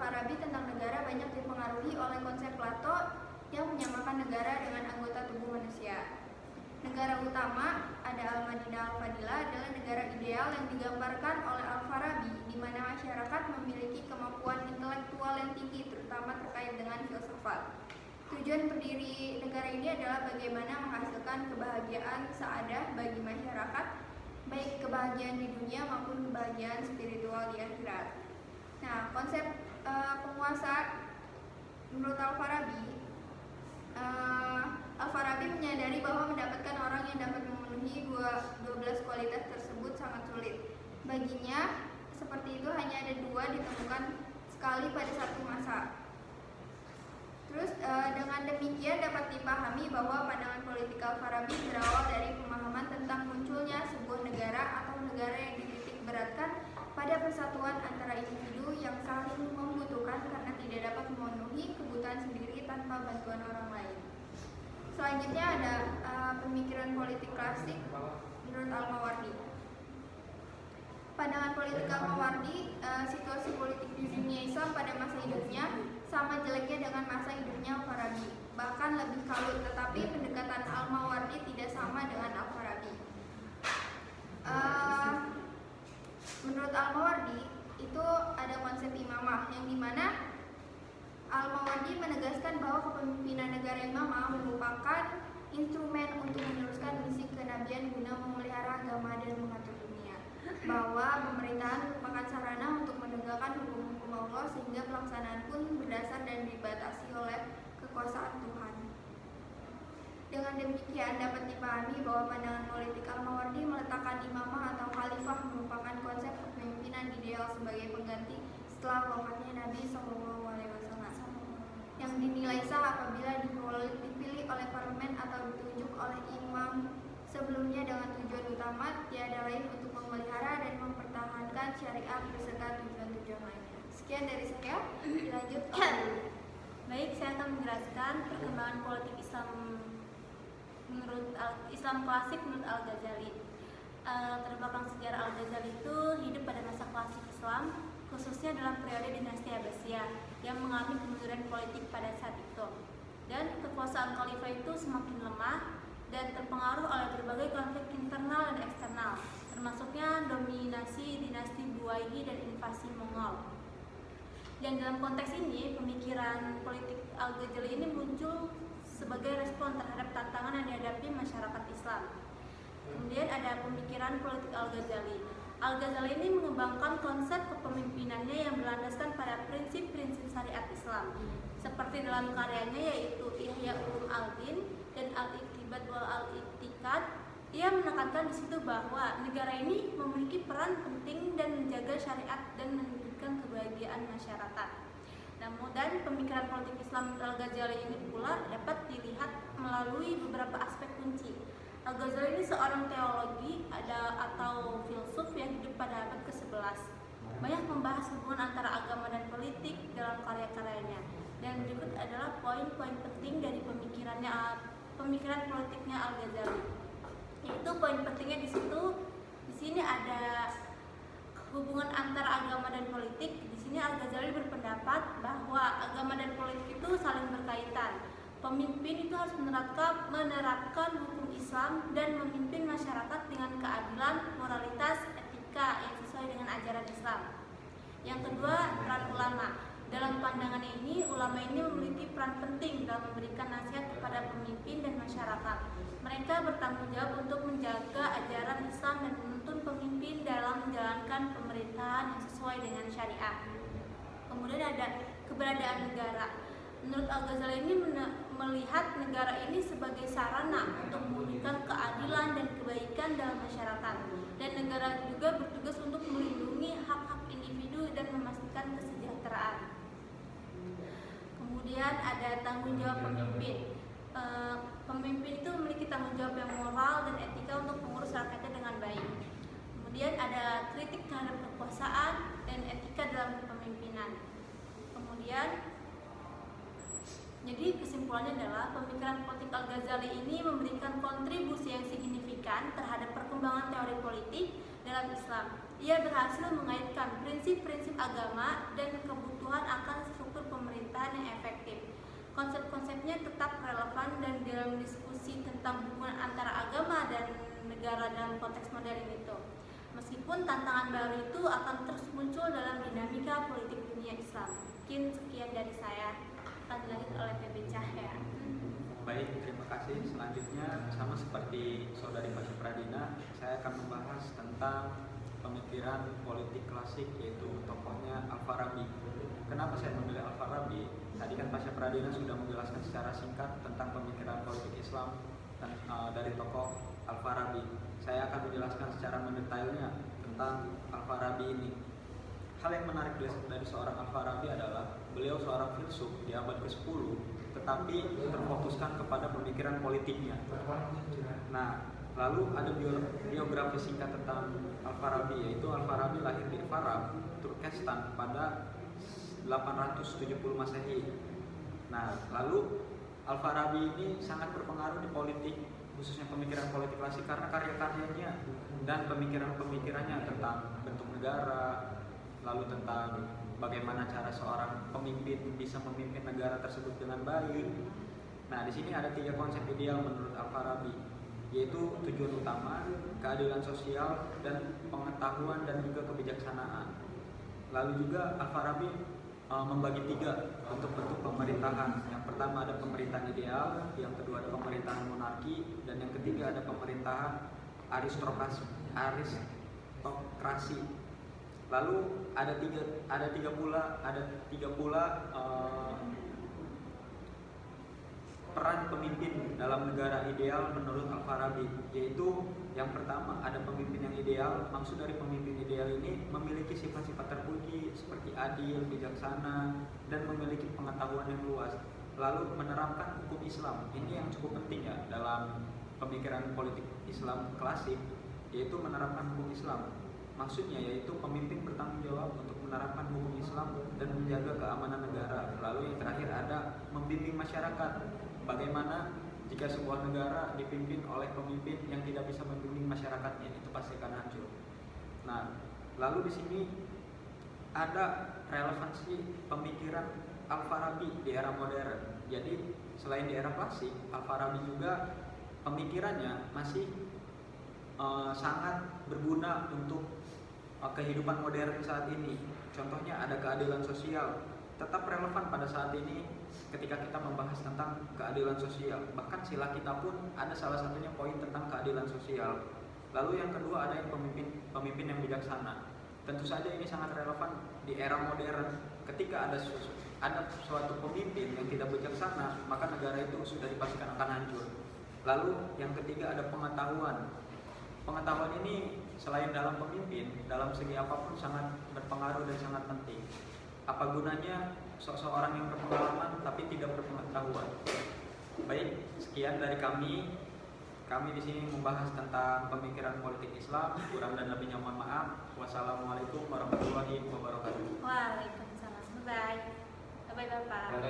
Al-Farabi tentang negara banyak dipengaruhi oleh konsep Plato yang menyamakan negara dengan anggota tubuh manusia. Negara utama, ada Al-Madinah Al-Fadilah, adalah negara ideal yang digambarkan oleh Al-Farabi, di mana masyarakat memiliki kemampuan intelektual yang tinggi, terutama terkait dengan filsafat. Tujuan berdiri negara ini adalah bagaimana menghasilkan kebahagiaan saadah bagi masyarakat, baik kebahagiaan di dunia maupun kebahagiaan spiritual di akhirat. Nah, konsep penguasa menurut Al-Farabi menyadari bahwa mendapatkan orang yang dapat memenuhi 12 kualitas tersebut sangat sulit. Baginya, seperti itu hanya ada 2 ditemukan sekali pada satu masa. Dengan demikian dapat dipahami bahwa pandangan politik Al-Farabi berawal dari pemahaman tentang munculnya sebuah negara atau negara yang dititik beratkan pada persatuan antara individu yang saling membutuhkan karena tidak dapat memenuhi kebutuhan sendiri tanpa bantuan orang lain. Selanjutnya ada pemikiran politik klasik menurut Al-Mawardi. Pandangan politik Al-Mawardi, situasi politik di dunia Islam pada masa hidupnya sama jeleknya dengan masa hidupnya Al-Farabi, bahkan lebih kalut, tetapi pendekatan Al-Mawardi tidak sama dengan Al-Farabi. Menurut Al-Mawardi itu ada konsep imamah yang dimana Al-Mawardi menegaskan bahwa kepemimpinan negara imamah merupakan instrumen untuk meneruskan misi kenabian guna memelihara agama dan mengatur dunia, bahwa pemerintahan merupakan sarana untuk menegakkan hukum-hukum Allah sehingga pelaksanaan pun berdasar dan dibatasi oleh kekuasaan Tuhan. Dengan demikian dapat dipahami bahwa pandangan politik Al-Mawardi meletakkan imamah atau khalifah merupakan konsep kepemimpinan ideal sebagai pengganti setelah wafatnya Nabi SAW, yang dinilai sah apabila dipilih oleh parlemen atau ditunjuk oleh imam sebelumnya dengan tujuan utama tiada lain untuk memelihara dan mempertahankan syariat beserta tujuan-tujuan lainnya. Sekian dari saya, dilanjut. Baik, saya akan menjelaskan perkembangan politik Islam menurut Islam klasik menurut Al-Ghazali. Terbelakang sejarah Al-Ghazali itu hidup pada masa klasik Islam, khususnya dalam periode dinasti Abbasiyah yang mengalami kemunduran politik pada saat itu. Dan kekuasaan khalifah itu semakin lemah dan terpengaruh oleh berbagai konflik internal dan eksternal, termasuknya dominasi dinasti Buwayhi dan invasi Mongol. Dan dalam konteks ini, pemikiran politik Al-Ghazali ini muncul sebagai respon terhadap tantangan yang dihadapi masyarakat Islam. Kemudian ada pemikiran politik Al-Ghazali. Al-Ghazali ini mengembangkan konsep kepemimpinannya yang berlandaskan pada prinsip-prinsip syariat Islam, seperti dalam karyanya yaitu Ihya Ulumuddin dan Al-Iqtibat wal Al-I'tiqad. Ia menekankan di situ bahwa negara ini memiliki peran penting dan menjaga syariat dan menunjukkan kebahagiaan masyarakat. Dan pemikiran politik Islam Al-Ghazali ini pula dapat dilihat melalui beberapa aspek kunci. Al-Ghazali ini seorang teologi atau filsuf yang hidup pada abad ke-11. Banyak membahas hubungan antara agama dan politik dalam karya-karyanya. Dan berikut adalah poin-poin penting dari pemikiran politiknya Al-Ghazali. Yaitu poin pentingnya di sini ada hubungan antara agama dan politik. Di sini Al-Ghazali berpendapat bahwa agama dan politik itu saling berkaitan. Pemimpin itu harus menerapkan hukum Islam dan memimpin masyarakat dengan keadilan, moralitas, etika yang sesuai dengan ajaran Islam. Yang kedua, peran ulama. Dalam pandangan ini, ulama ini memiliki peran penting dalam memberikan nasihat kepada pemimpin dan masyarakat. Mereka bertanggung jawab untuk menjaga ajaran Islam dan menuntun pemimpin dalam menjalankan pemerintahan yang sesuai dengan syariat. Kemudian ada keberadaan negara. Menurut Al-Ghazali ini melihat negara ini sebagai sarana untuk mewujudkan keadilan dan kebaikan dalam masyarakat. Dan negara juga bertugas untuk melindungi hak-hak individu dan memastikan kesejahteraan. Kemudian ada tanggung jawab pemimpin. Pemimpin itu memiliki tanggung jawab yang moral dan etika untuk mengurus rakyatnya dengan baik. Kemudian ada kritik terhadap kekuasaan dan etika dalam kepemimpinan. Kemudian, jadi kesimpulannya adalah pemikiran politik Al-Ghazali ini memberikan kontribusi yang signifikan terhadap perkembangan teori politik dalam Islam. Ia berhasil mengaitkan prinsip-prinsip agama dan kebutuhan kebutuhan akan struktur pemerintahan yang efektif. Konsep-konsepnya tetap relevan dan dalam diskusi tentang hubungan antara agama dan negara dalam konteks modern itu. Meskipun tantangan baru itu akan terus muncul dalam dinamika politik dunia Islam. Mungkin sekian dari saya, akan dilanjut oleh PB Cahya. Baik, terima kasih. Selanjutnya sama seperti saudari Pasha Pradina, saya akan membahas tentang pemikiran politik klasik, yaitu tokohnya Al-Farabi. Kenapa saya memilih Al-Farabi? Tadi kan Pasha Pradina sudah menjelaskan secara singkat tentang pemikiran politik Islam dari tokoh Al-Farabi. Saya akan menjelaskan secara mendetailnya tentang Al-Farabi ini. Hal yang menarik dari seorang Al-Farabi adalah beliau seorang filsuf di abad ke-10, tetapi terfokuskan kepada pemikiran politiknya. Nah, lalu ada biografi singkat tentang Al-Farabi, yaitu Al-Farabi lahir di Farab, Turkestan pada 870 Masehi. Nah, lalu Al-Farabi ini sangat berpengaruh di politik, khususnya pemikiran politik klasik, karena karya-karyanya dan pemikiran-pemikirannya tentang bentuk negara, lalu tentang bagaimana cara seorang pemimpin bisa memimpin negara tersebut dengan baik. Nah, di sini ada 3 konsep ideal menurut Al-Farabi, yaitu tujuan utama, keadilan sosial, dan pengetahuan dan juga kebijaksanaan. Lalu juga Al-Farabi membagi 3 bentuk pemerintahan. Yang pertama ada pemerintahan ideal, yang kedua ada pemerintahan monarki, dan yang ketiga ada pemerintahan aristokrasi. Lalu ada tiga pula peran pemimpin dalam negara ideal menurut Al-Farabi, yaitu yang pertama ada pemimpin yang ideal. Maksud dari pemimpin ideal ini memiliki sifat-sifat terpuji seperti adil, bijaksana, dan memiliki pengetahuan yang luas. Lalu menerapkan hukum Islam. Ini yang cukup penting ya dalam pemikiran politik Islam klasik, yaitu menerapkan hukum Islam. Maksudnya yaitu pemimpin bertanggung jawab untuk menerapkan hukum Islam dan menjaga keamanan negara. Lalu yang terakhir ada membimbing masyarakat. Bagaimana jika sebuah negara dipimpin oleh pemimpin yang tidak bisa membimbing masyarakatnya, itu pasti akan hancur. Nah, lalu di sini ada relevansi pemikiran Al-Farabi di era modern. Jadi selain di era klasik, Al-Farabi juga pemikirannya masih sangat berguna untuk kehidupan modern saat ini. Contohnya ada keadilan sosial, tetap relevan pada saat ini ketika kita membahas tentang keadilan sosial. Bahkan sila kita pun ada salah satunya poin tentang keadilan sosial. Lalu yang kedua ada yang pemimpin yang bijaksana. Tentu saja ini sangat relevan di era modern. Ketika ada suatu pemimpin yang tidak bijaksana, maka negara itu sudah dipastikan akan hancur. Lalu yang ketiga ada pengetahuan. Pengetahuan ini selain dalam pemimpin, dalam segi apapun sangat berpengaruh dan sangat penting. Apa gunanya seseorang yang berpengalaman tapi tidak berpengetahuan? Baik, sekian dari kami. Kami di sini membahas tentang pemikiran politik Islam. Kurang dan lebihnya mohon maaf. Wassalamualaikum warahmatullahi wabarakatuh. Waalaikumsalam. Bye. Bye Bapak.